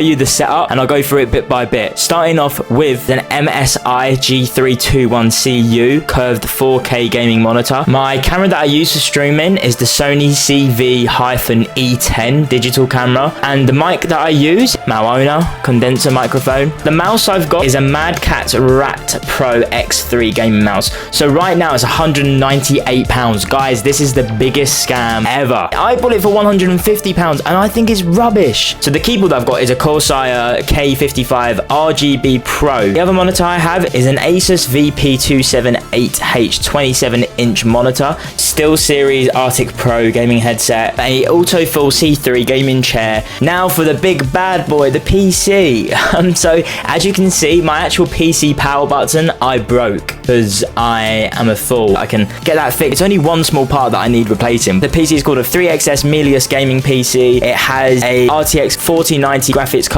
you the setup and I'll go through it bit by bit. Starting off with an MSI G321CU curved 4K gaming monitor. My camera that I use for streaming is the Sony CV-E10 digital camera, and the mic that I use, Maona condenser microphone. The mouse I've got is a Mad Catz Rat Pro X3 gaming mouse. So right now it's £198. Guys, this is the biggest scam ever. I bought it for £150 and I think it's rubbish. So the keyboard I've got is a Corsair K55 RGB Pro. The other monitor I have is an Asus VP278H 27-inch monitor, SteelSeries Arctic Pro gaming headset, a AutoFull C3 gaming chair. Now for the big bad boy, the PC. So as you can see, my actual PC power button I broke because I am a fool. I can get that fixed. It's only one small part that I need replacing. The PC is called a 3XS Melius gaming PC. It has a RTX 4090 graphics